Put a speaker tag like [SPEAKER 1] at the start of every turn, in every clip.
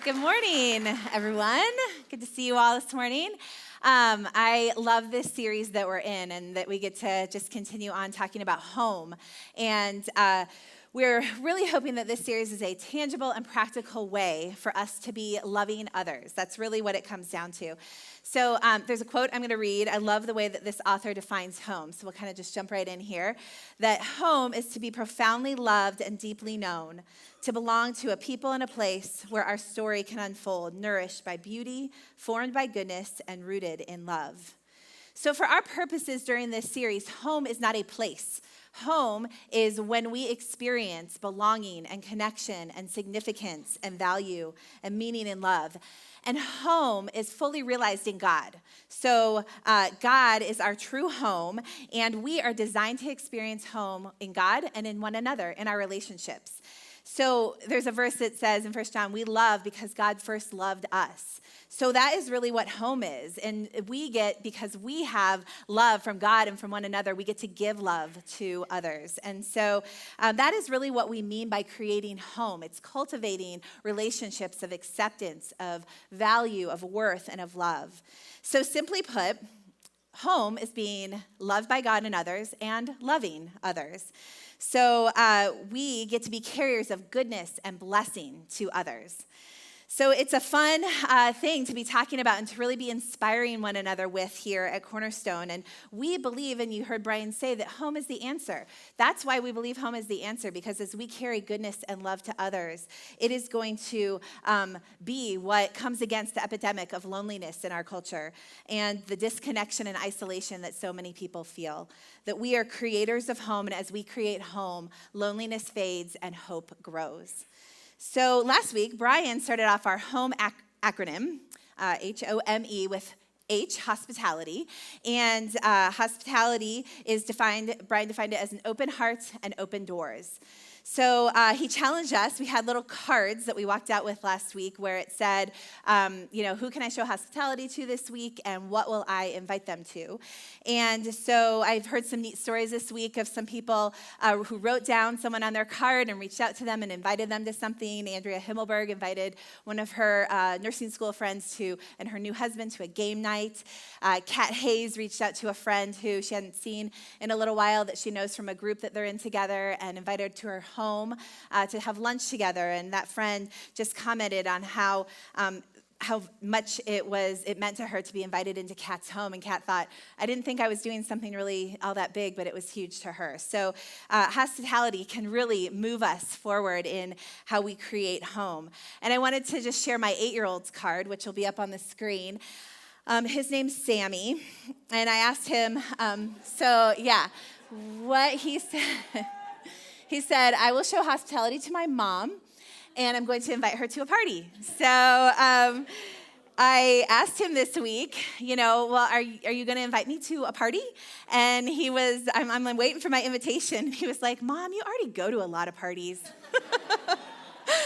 [SPEAKER 1] Good morning, everyone. Good to see you all this morning. I love this series that we're in and that we get to just continue on talking about home. And we're really hoping that this series is a tangible and practical way for us to be loving others. That's really what it comes down to. So there's a quote I'm going to read. I love the way that this author defines home. So we'll kind of just jump right in here. That home is to be profoundly loved and deeply known, to belong to a people and a place where our story can unfold, nourished by beauty, formed by goodness, and rooted in love. So for our purposes during this series, home is not a place. Home is when we experience belonging and connection and significance and value and meaning and love. And home is fully realized in God. So God is our true home, and we are designed to experience home in God and in one another, in our relationships. So there's a verse that says in 1 John, we love because God first loved us. So that is really what home is. And we get, because we have love from God and from one another, we get to give love to others. And so that is really what we mean by creating home. It's cultivating relationships of acceptance, of value, of worth, and of love. So simply put, home is being loved by God and others and loving others. So we get to be carriers of goodness and blessing to others. So it's a fun thing to be talking about and to really be inspiring one another with here at Cornerstone. And we believe, and you heard Brian say, that home is the answer. That's why we believe home is the answer, because as we carry goodness and love to others, it is going to be what comes against the epidemic of loneliness in our culture and the disconnection and isolation that so many people feel. That we are creators of home, and as we create home, loneliness fades and hope grows. So last week, Brian started off our home acronym, HOME, with H, hospitality. And hospitality is Brian defined it as an open heart and open doors. So he challenged us. We had little cards that we walked out with last week where it said, who can I show hospitality to this week and what will I invite them to? And so I've heard some neat stories this week of some people who wrote down someone on their card and reached out to them and invited them to something. Andrea Himmelberg invited one of her nursing school friends and her new husband to a game night. Kat Hayes reached out to a friend who she hadn't seen in a little while that she knows from a group that they're in together and invited her to her home to have lunch together. And that friend just commented on how much it meant to her to be invited into Kat's home. And Kat thought, I didn't think I was doing something really all that big, but it was huge to her. So hospitality can really move us forward in how we create home. And I wanted to just share my 8-year-old's card, which will be up on the screen. His name's Sammy. And I asked him, what he said. He said, I will show hospitality to my mom, and I'm going to invite her to a party. So I asked him this week, are you going to invite me to a party? And he was, I'm waiting for my invitation. He was like, Mom, you already go to a lot of parties.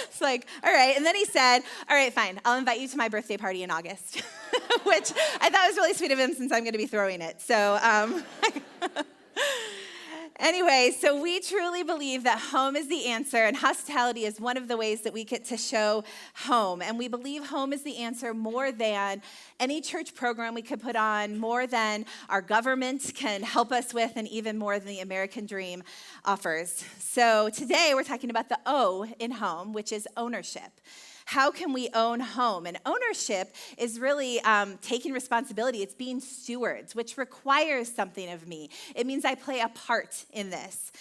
[SPEAKER 1] It's like, all right. And then he said, all right, fine. I'll invite you to my birthday party in August, which I thought was really sweet of him since I'm going to be throwing it. So anyway, so we truly believe that home is the answer, and hospitality is one of the ways that we get to show home. And we believe home is the answer more than any church program we could put on, more than our government can help us with, and even more than the American dream offers. So today we're talking about the O in home, which is ownership. How can we own home? And ownership is really taking responsibility. It's being stewards, which requires something of me. It means I play a part in this.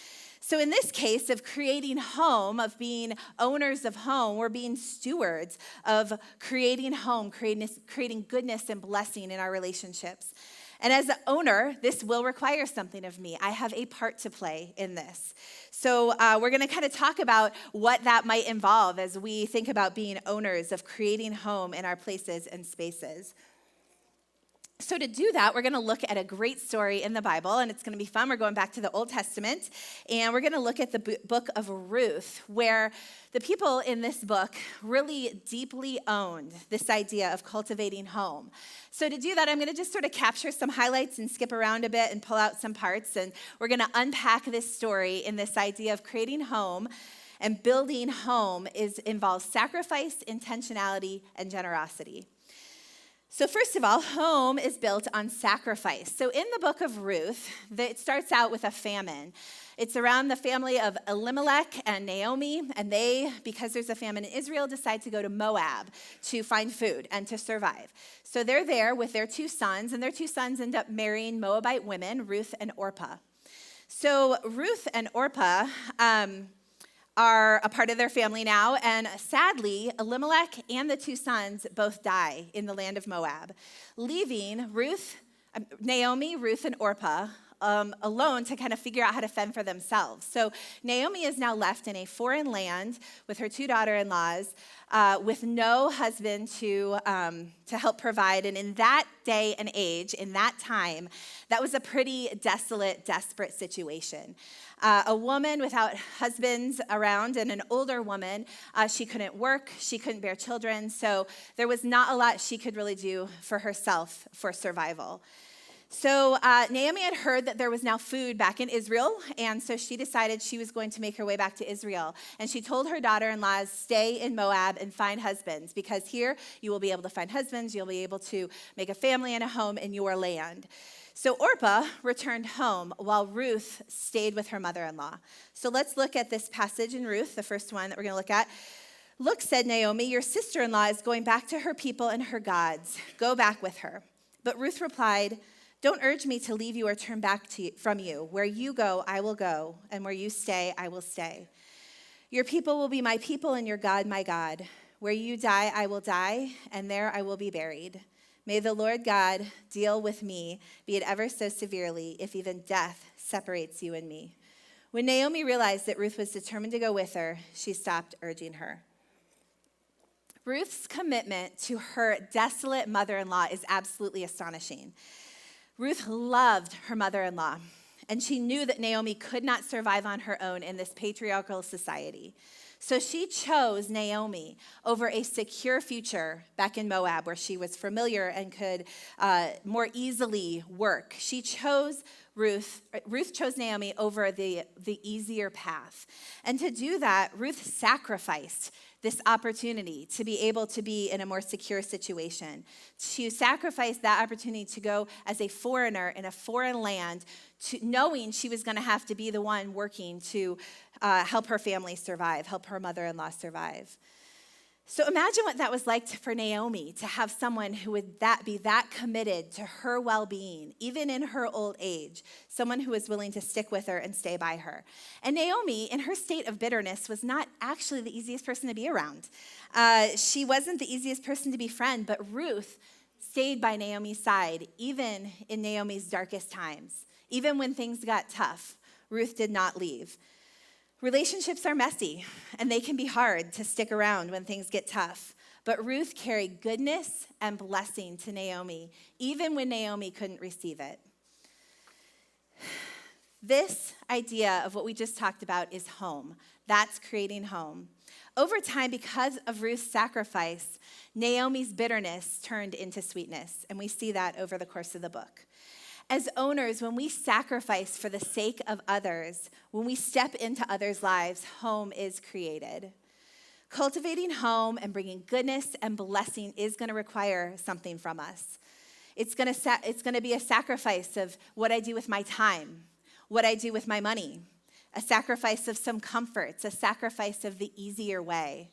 [SPEAKER 1] So in this case of creating home, of being owners of home, we're being stewards of creating home, creating goodness and blessing in our relationships. And as an owner, this will require something of me. I have a part to play in this. So we're going to kind of talk about what that might involve as we think about being owners of creating home in our places and spaces. So to do that, we're going to look at a great story in the Bible, and it's going to be fun. We're going back to the Old Testament, and we're going to look at the book of Ruth, where the people in this book really deeply owned this idea of cultivating home. So to do that, I'm going to just sort of capture some highlights and skip around a bit and pull out some parts, and we're going to unpack this story in this idea of creating home And building home involves sacrifice, intentionality, and generosity. So first of all, home is built on sacrifice. So in the book of Ruth, it starts out with a famine. It's around the family of Elimelech and Naomi, and they, because there's a famine in Israel, decide to go to Moab to find food and to survive. So they're there with their two sons, and their two sons end up marrying Moabite women, Ruth and Orpah. So Ruth and Orpah are a part of their family now, and sadly, Elimelech and the two sons both die in the land of Moab, leaving Naomi, Ruth, and Orpah alone to kind of figure out how to fend for themselves. So Naomi is now left in a foreign land with her two daughter-in-laws, with no husband to help provide. And in that day and age, in that time, that was a pretty desolate, desperate situation. A woman without husbands around and an older woman, she couldn't work, she couldn't bear children, so there was not a lot she could really do for herself for survival. So Naomi had heard that there was now food back in Israel, and so she decided she was going to make her way back to Israel. And she told her daughter-in-laws, stay in Moab and find husbands, because here you will be able to find husbands, you'll be able to make a family and a home in your land. So Orpah returned home while Ruth stayed with her mother-in-law. So let's look at this passage in Ruth, the first one that we're going to look at. Look, said Naomi, your sister-in-law is going back to her people and her gods. Go back with her. But Ruth replied, don't urge me to leave you or turn back from you. Where you go, I will go, and where you stay, I will stay. Your people will be my people, and your God, my God. Where you die, I will die, and there I will be buried. May the Lord God deal with me, be it ever so severely, if even death separates you and me. When Naomi realized that Ruth was determined to go with her, she stopped urging her. Ruth's commitment to her desolate mother-in-law is absolutely astonishing. Ruth loved her mother-in-law, and she knew that Naomi could not survive on her own in this patriarchal society. So she chose Naomi over a secure future back in Moab, where she was familiar and could more easily work. She chose Ruth chose Naomi over the easier path. And to do that, Ruth sacrificed this opportunity to be able to be in a more secure situation. She sacrificed that opportunity to go as a foreigner in a foreign land, knowing she was going to have to be the one working to help her family survive, help her mother-in-law survive. So imagine what that was like for Naomi, to have someone who would be that committed to her well-being, even in her old age, someone who was willing to stick with her and stay by her. And Naomi, in her state of bitterness, was not actually the easiest person to be around. She wasn't the easiest person to befriend, but Ruth stayed by Naomi's side, even in Naomi's darkest times. Even when things got tough, Ruth did not leave. Relationships are messy, and they can be hard to stick around when things get tough. But Ruth carried goodness and blessing to Naomi, even when Naomi couldn't receive it. This idea of what we just talked about is home. That's creating home. Over time, because of Ruth's sacrifice, Naomi's bitterness turned into sweetness, and we see that over the course of the book. As owners, when we sacrifice for the sake of others, when we step into others' lives, home is created. Cultivating home and bringing goodness and blessing is going to require something from us. It's going to be a sacrifice of what I do with my time, what I do with my money, a sacrifice of some comforts, a sacrifice of the easier way.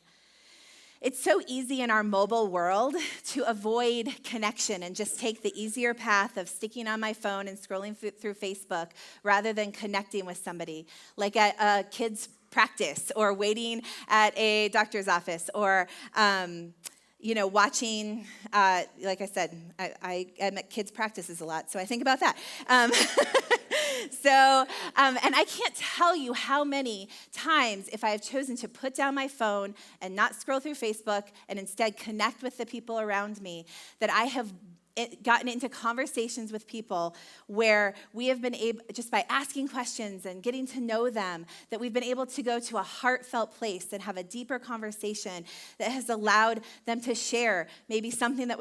[SPEAKER 1] It's so easy in our mobile world to avoid connection and just take the easier path of sticking on my phone and scrolling through Facebook rather than connecting with somebody, like at a kid's practice or waiting at a doctor's office or watching, like I said, I am at kids' practices a lot, so I think about that. And I can't tell you how many times, if I have chosen to put down my phone and not scroll through Facebook and instead connect with the people around me, that I have gotten into conversations with people where we have been able, just by asking questions and getting to know them, that we've been able to go to a heartfelt place and have a deeper conversation that has allowed them to share maybe something that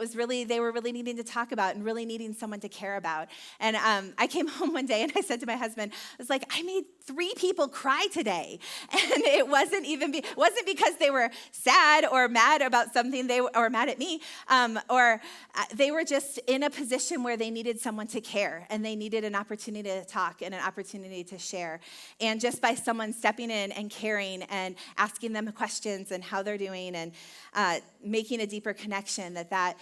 [SPEAKER 1] they were really needing to talk about and really needing someone to care about. And I came home one day and I said to my husband, I was like, I made 3 people cry today. And it wasn't because they were sad or mad about something, or mad at me, or they were just in a position where they needed someone to care, and they needed an opportunity to talk and an opportunity to share. And just by someone stepping in and caring and asking them questions and how they're doing, and making a deeper connection, that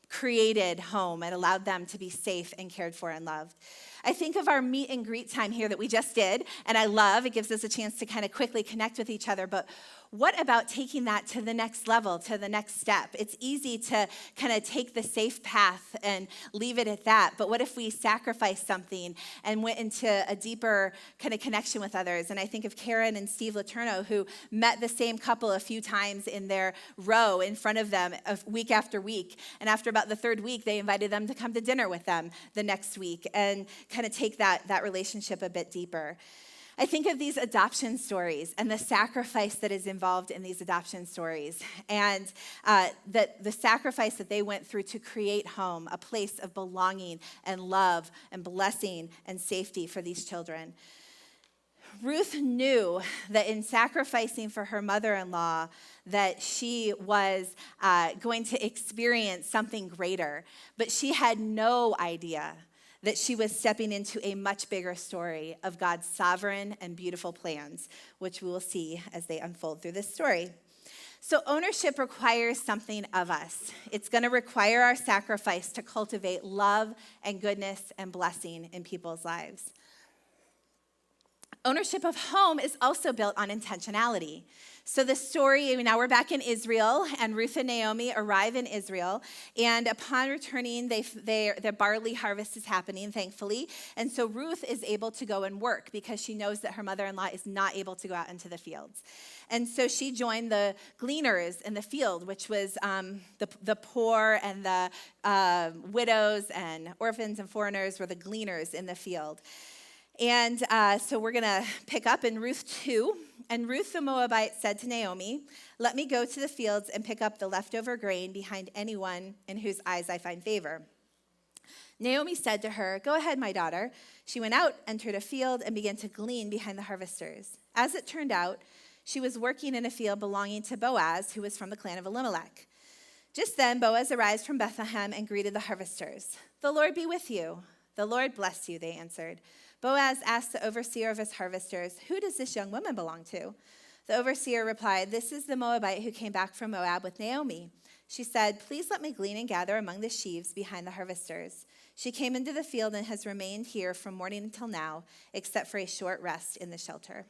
[SPEAKER 1] created home and allowed them to be safe and cared for and loved. I think of our meet and greet time here that we just did, and I love, it gives us a chance to kind of quickly connect with each other, but what about taking that to the next level, to the next step? It's easy to kind of take the safe path and leave it at that, but what if we sacrificed something and went into a deeper kind of connection with others? And I think of Karen and Steve Letourneau, who met the same couple a few times in their row in front of them week after week, and after about the 3rd week, they invited them to come to dinner with them the next week and kind of take that relationship a bit deeper. I think of these adoption stories and the sacrifice that is involved in these adoption stories, and the sacrifice that they went through to create home, a place of belonging and love and blessing and safety for these children. Ruth knew that in sacrificing for her mother-in-law, that she was going to experience something greater, but she had no idea that she was stepping into a much bigger story of God's sovereign and beautiful plans, which we will see as they unfold through this story. So ownership requires something of us. It's going to require our sacrifice to cultivate love and goodness and blessing in people's lives. Ownership of home is also built on intentionality. So the story, now we're back in Israel, and Ruth and Naomi arrive in Israel, and upon returning, the barley harvest is happening, thankfully, and so Ruth is able to go and work because she knows that her mother-in-law is not able to go out into the fields. And so she joined the gleaners in the field, which was the poor and the widows and orphans and foreigners were the gleaners in the field. And so we're going to pick up in Ruth 2. And Ruth the Moabite said to Naomi, "Let me go to the fields and pick up the leftover grain behind anyone in whose eyes I find favor." Naomi said to her, "Go ahead, my daughter." She went out, entered a field, and began to glean behind the harvesters. As it turned out, she was working in a field belonging to Boaz, who was from the clan of Elimelech. Just then, Boaz arrived from Bethlehem and greeted the harvesters. "The Lord be with you." "The Lord bless you," they answered. Boaz asked the overseer of his harvesters, "Who does this young woman belong to?" The overseer replied, "This is the Moabite who came back from Moab with Naomi." She said, "Please let me glean and gather among the sheaves behind the harvesters." She came into the field and has remained here from morning until now, except for a short rest in the shelter.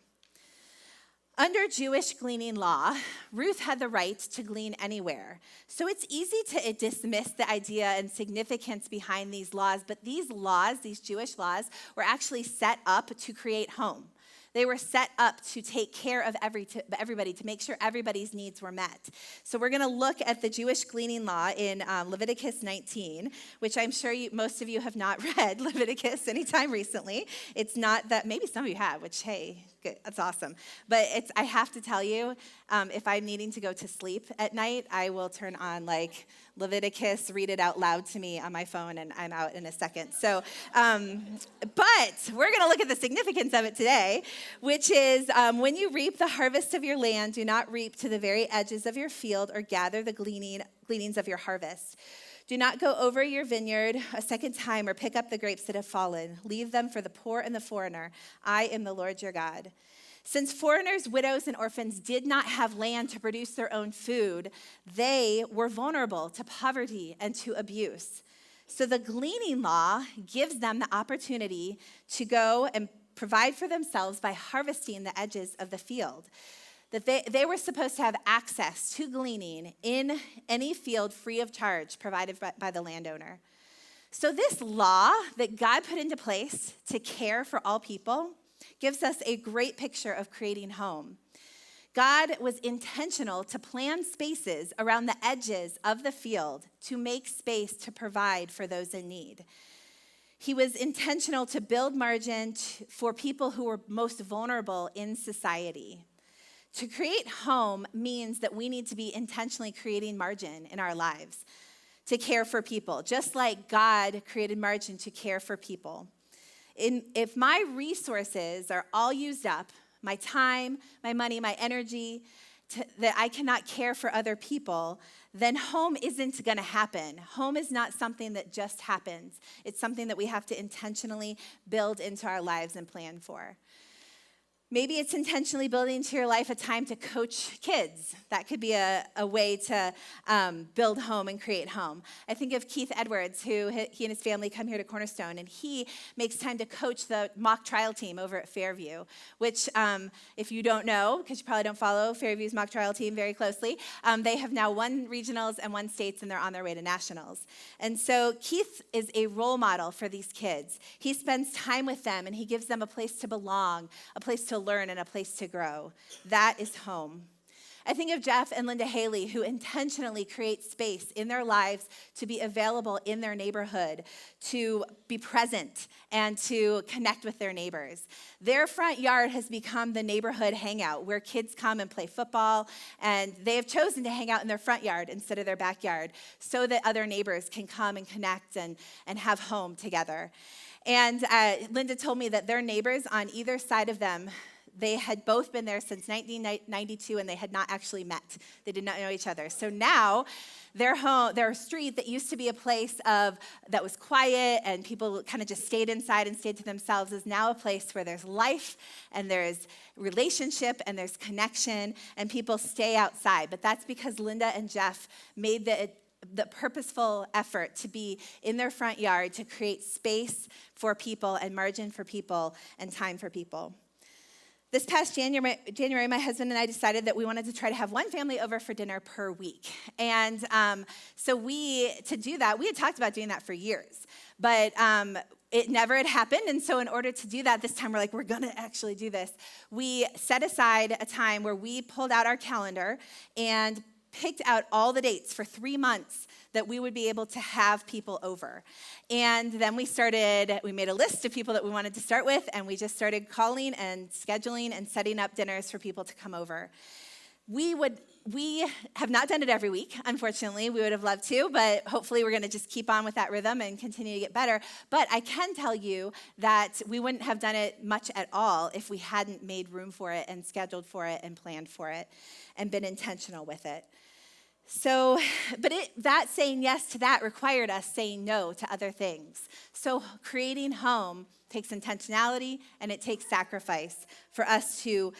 [SPEAKER 1] Under Jewish gleaning law, Ruth had the right to glean anywhere. So it's easy to dismiss the idea and significance behind these laws, but these laws, these Jewish laws, were actually set up to create home. They were set up to take care of everybody, to make sure everybody's needs were met. So we're going to look at the Jewish gleaning law in Leviticus 19, which I'm sure most of you have not read Leviticus anytime recently. It's not that, maybe some of you have, which, hey, good, that's awesome. But I have to tell you, if I'm needing to go to sleep at night, I will turn on Leviticus, read it out loud to me on my phone, and I'm out in a second. So, but we're going to look at the significance of it today, which is when you reap the harvest of your land, do not reap to the very edges of your field or gather the gleanings of your harvest. Do not go over your vineyard a second time or pick up the grapes that have fallen. Leave them for the poor and the foreigner. I am the Lord your God. Since foreigners, widows, and orphans did not have land to produce their own food, they were vulnerable to poverty and to abuse. So the gleaning law gives them the opportunity to go and provide for themselves by harvesting the edges of the field. That they were supposed to have access to gleaning in any field free of charge provided by the landowner. So this law that God put into place to care for all people gives us a great picture of creating home. God was intentional to plan spaces around the edges of the field to make space to provide for those in need. He was intentional to build margin for people who were most vulnerable in society. To create home means that we need to be intentionally creating margin in our lives to care for people, just like God created margin to care for people. If my resources are all used up, my time, my money, my energy, that I cannot care for other people, then home isn't going to happen. Home is not something that just happens. It's something that we have to intentionally build into our lives and plan for. Maybe it's intentionally building into your life a time to coach kids. That could be a way to build home and create home. I think of Keith Edwards, who he and his family come here to Cornerstone, and he makes time to coach the mock trial team over at Fairview, which if you don't know, because you probably don't follow Fairview's mock trial team very closely, they have now won regionals and won states, and they're on their way to nationals. And so Keith is a role model for these kids. He spends time with them, and he gives them a place to belong, a place to learn, and a place to grow. That is home. I think of Jeff and Linda Haley, who intentionally create space in their lives to be available in their neighborhood, to be present, and to connect with their neighbors. Their front yard has become the neighborhood hangout where kids come and play football, and they have chosen to hang out in their front yard instead of their backyard so that other neighbors can come and connect and have home together. And Linda told me that their neighbors on either side of them, they had both been there since 1992, and they had not actually met. They did not know each other. So now their street that used to be a place that was quiet and people kind of just stayed inside and stayed to themselves is now a place where there's life and there's relationship and there's connection and people stay outside. But that's because Linda and Jeff made the purposeful effort to be in their front yard to create space for people and margin for people and time for people. This past January, my husband and I decided that we wanted to try to have one family over for dinner per week. And so to do that, we had talked about doing that for years, but it never had happened. And so in order to do that, this time we're like, we're going to actually do this. We set aside a time where we pulled out our calendar and picked out all the dates for 3 months that we would be able to have people over. And then we made a list of people that we wanted to start with, and we just started calling and scheduling and setting up dinners for people to come over. We have not done it every week, unfortunately. We would have loved to, but hopefully we're going to just keep on with that rhythm and continue to get better. But I can tell you that we wouldn't have done it much at all if we hadn't made room for it and scheduled for it and planned for it and been intentional with it. So, but that saying yes to that required us saying no to other things. So creating home takes intentionality and it takes sacrifice for us to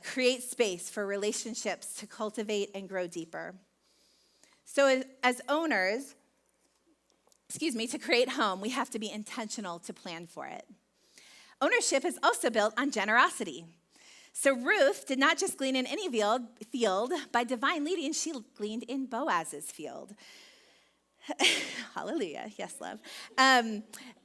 [SPEAKER 1] create space for relationships to cultivate and grow deeper. So as owners, to create home, we have to be intentional to plan for it. Ownership is also built on generosity. So Ruth did not just glean in any field. By divine leading, she gleaned in Boaz's field. Hallelujah. Yes, love.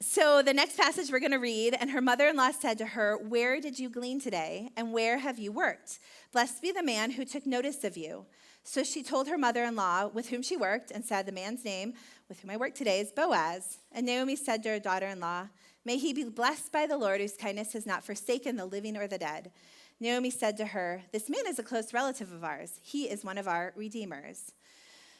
[SPEAKER 1] So the next passage we're going to read, and her mother-in-law said to her, "Where did you glean today, and where have you worked? Blessed be the man who took notice of you." So she told her mother-in-law with whom she worked and said, "The man's name with whom I work today is Boaz." And Naomi said to her daughter-in-law, "May he be blessed by the Lord, whose kindness has not forsaken the living or the dead." Naomi said to her, "This man is a close relative of ours. He is one of our redeemers."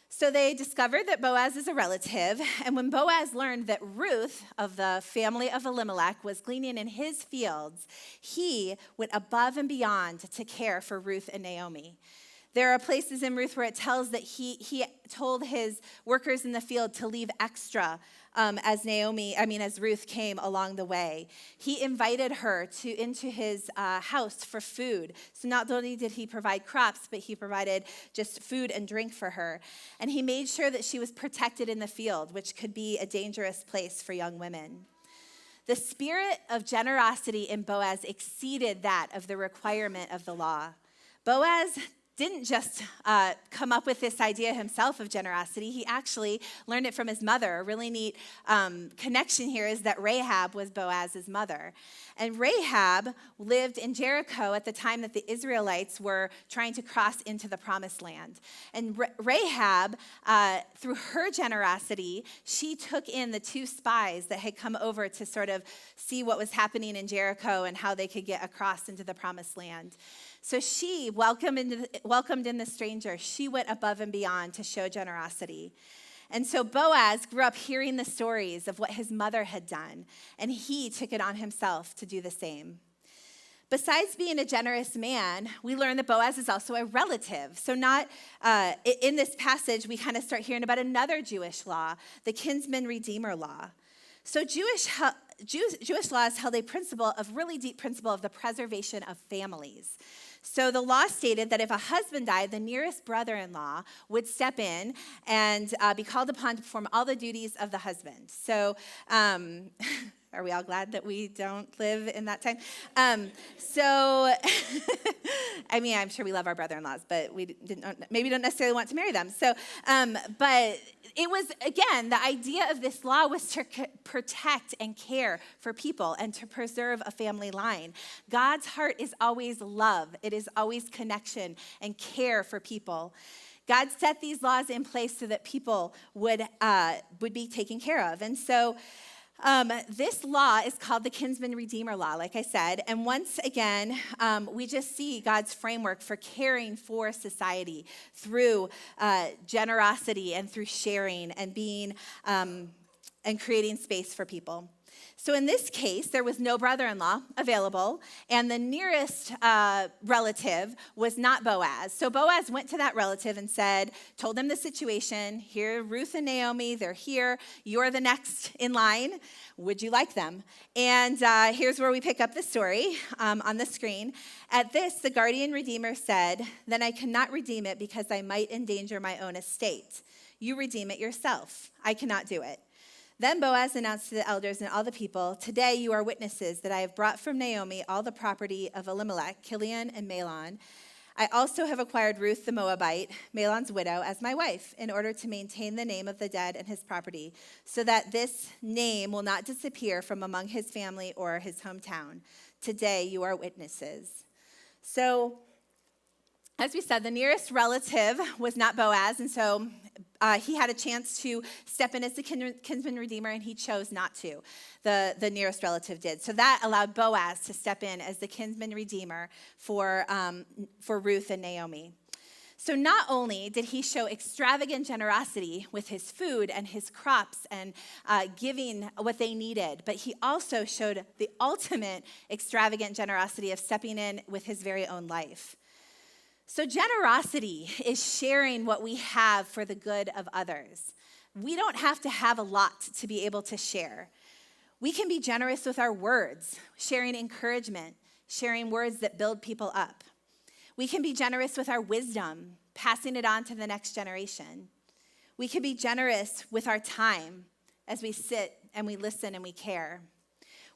[SPEAKER 1] So they discovered that Boaz is a relative, and when Boaz learned that Ruth of the family of Elimelech was gleaning in his fields, he went above and beyond to care for Ruth and Naomi. There are places in Ruth where it tells that he told his workers in the field to leave extra as Ruth came along the way. He invited her into his house for food. So not only did he provide crops, but he provided just food and drink for her. And he made sure that she was protected in the field, which could be a dangerous place for young women. The spirit of generosity in Boaz exceeded that of the requirement of the law. Boaz didn't just come up with this idea himself of generosity. He actually learned it from his mother. A really neat connection here is that Rahab was Boaz's mother. And Rahab lived in Jericho at the time that the Israelites were trying to cross into the promised land. And Rahab, through her generosity, she took in the 2 spies that had come over to sort of see what was happening in Jericho and how they could get across into the promised land. So she welcomed in the stranger. She went above and beyond to show generosity. And so Boaz grew up hearing the stories of what his mother had done, and he took it on himself to do the same. Besides being a generous man, we learn that Boaz is also a relative. So in this passage, we kind of start hearing about another Jewish law, the kinsman redeemer law. So Jewish laws held a really deep principle of the preservation of families. So the law stated that if a husband died, the nearest brother-in-law would step in and be called upon to perform all the duties of the husband. So are we all glad that we don't live in that time? I mean, I'm sure we love our brother-in-laws, but we maybe don't necessarily want to marry them. So, but it was, again, the idea of this law was to protect and care for people and to preserve a family line. God's heart is always love. It is always connection and care for people. God set these laws in place so that people would be taken care of. And so this law is called the kinsman redeemer law, like I said. And once again, we just see God's framework for caring for society through generosity and through sharing and being and creating space for people. So in this case, there was no brother-in-law available, and the nearest relative was not Boaz. So Boaz went to that relative and told them the situation. Here, Ruth and Naomi, they're here. You're the next in line. Would you like them? And here's where we pick up the story on the screen. At this, the guardian redeemer said, "Then I cannot redeem it because I might endanger my own estate. You redeem it yourself. I cannot do it." Then Boaz announced to the elders and all the people, "Today you are witnesses that I have brought from Naomi all the property of Elimelech, Kilion, and Mahlon. I also have acquired Ruth the Moabite, Mahlon's widow, as my wife, in order to maintain the name of the dead and his property, so that this name will not disappear from among his family or his hometown. Today you are witnesses." So, as we said, the nearest relative was not Boaz, and so he had a chance to step in as the kinsman redeemer, and he chose not to. The nearest relative did. So that allowed Boaz to step in as the kinsman redeemer for Ruth and Naomi. So not only did he show extravagant generosity with his food and his crops and giving what they needed, but he also showed the ultimate extravagant generosity of stepping in with his very own life. So generosity is sharing what we have for the good of others. We don't have to have a lot to be able to share. We can be generous with our words, sharing encouragement, sharing words that build people up. We can be generous with our wisdom, passing it on to the next generation. We can be generous with our time as we sit and we listen and we care.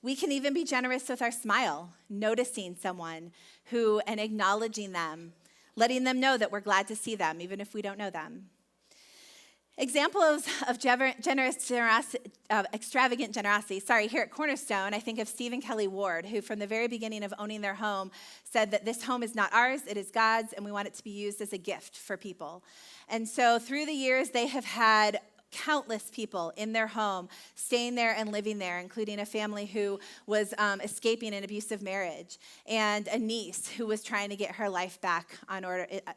[SPEAKER 1] We can even be generous with our smile, noticing someone and acknowledging them, letting them know that we're glad to see them, even if we don't know them. Examples of extravagant generosity. Here at Cornerstone, I think of Stephen Kelly Ward, who from the very beginning of owning their home said that this home is not ours, it is God's, and we want it to be used as a gift for people. And so through the years, they have had countless people in their home, staying there and living there, including a family who was escaping an abusive marriage, and a niece who was trying to get her life back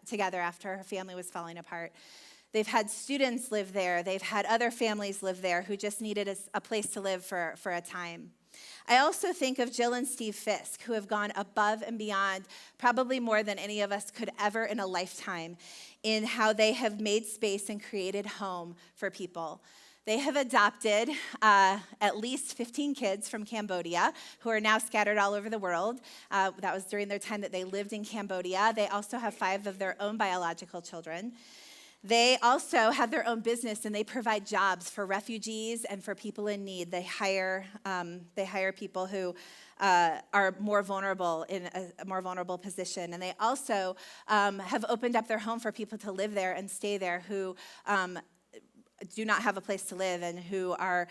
[SPEAKER 1] together after her family was falling apart. They've had students live there. They've had other families live there who just needed a place to live for a time. I also think of Jill and Steve Fisk, who have gone above and beyond, probably more than any of us could ever in a lifetime, in how they have made space and created home for people. They have adopted at least 15 kids from Cambodia who are now scattered all over the world. That was during their time that they lived in Cambodia. They also have 5 of their own biological children. They also have their own business, and they provide jobs for refugees and for people in need. They hire people who are more vulnerable in a more vulnerable position. And they also have opened up their home for people to live there and stay there who do not have a place to live and who are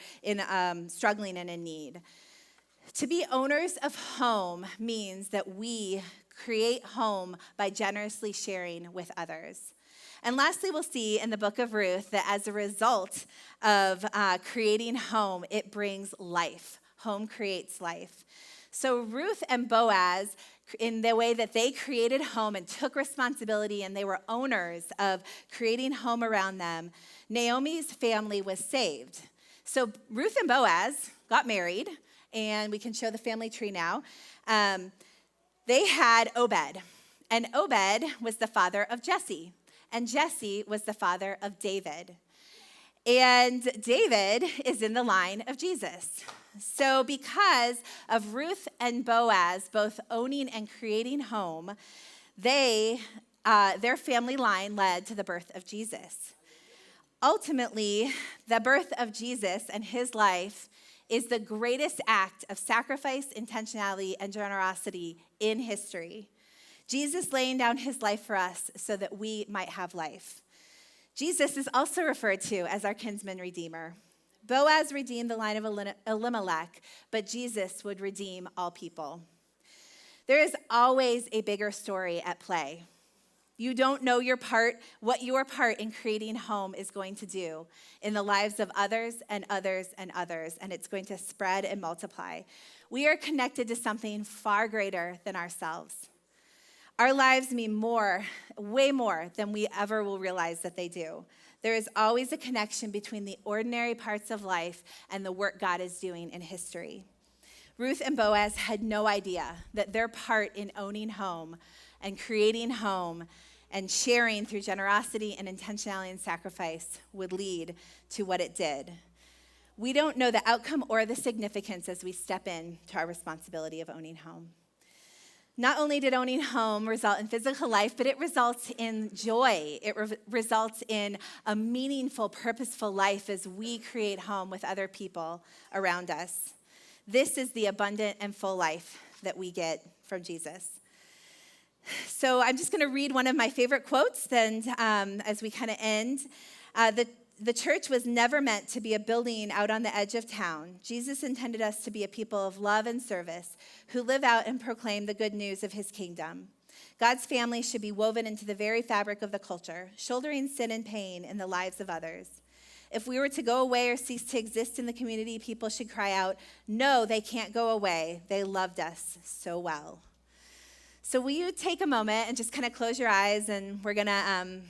[SPEAKER 1] struggling and in need. To be owners of home means that we create home by generously sharing with others. And lastly, we'll see in the book of Ruth that as a result of creating home, it brings life. Home creates life. So Ruth and Boaz, in the way that they created home and took responsibility and they were owners of creating home around them, Naomi's family was saved. So Ruth and Boaz got married, and we can show the family tree now. They had Obed, and Obed was the father of Jesse. And Jesse was the father of David. And David is in the line of Jesus. So because of Ruth and Boaz both owning and creating home, their family line led to the birth of Jesus. Ultimately, the birth of Jesus and his life is the greatest act of sacrifice, intentionality, and generosity in history. Jesus laying down his life for us so that we might have life. Jesus is also referred to as our kinsman redeemer. Boaz redeemed the line of Elimelech, but Jesus would redeem all people. There is always a bigger story at play. You don't know what your part in creating home is going to do in the lives of others and others and others, and it's going to spread and multiply. We are connected to something far greater than ourselves. Our lives mean more, way more than we ever will realize that they do. There is always a connection between the ordinary parts of life and the work God is doing in history. Ruth and Boaz had no idea that their part in owning home and creating home and sharing through generosity and intentionality and sacrifice would lead to what it did. We don't know the outcome or the significance as we step into our responsibility of owning home. Not only did owning home result in physical life, but it results in joy. It results in a meaningful, purposeful life as we create home with other people around us. This is the abundant and full life that we get from Jesus. So I'm just going to read one of my favorite quotes then as we kind of end. The church was never meant to be a building out on the edge of town. Jesus intended us to be a people of love and service who live out and proclaim the good news of his kingdom. God's family should be woven into the very fabric of the culture, shouldering sin and pain in the lives of others. If we were to go away or cease to exist in the community, people should cry out, "No, they can't go away. They loved us so well." So will you take a moment and just kind of close your eyes, and we're going to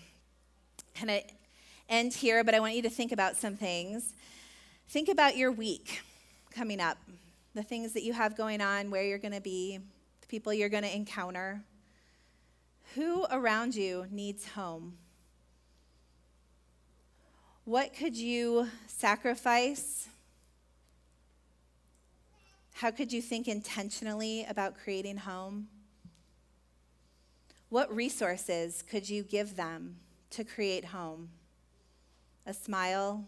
[SPEAKER 1] kind of end here, but I want you to think about some things. Think about your week coming up, the things that you have going on, where you're going to be, the people you're going to encounter. Who around you needs home? What could you sacrifice? How could you think intentionally about creating home? What resources could you give them to create home? A smile,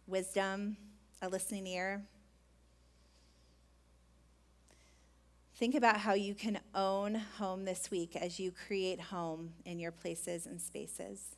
[SPEAKER 1] wisdom, a listening ear. Think about how you can own home this week as you create home in your places and spaces.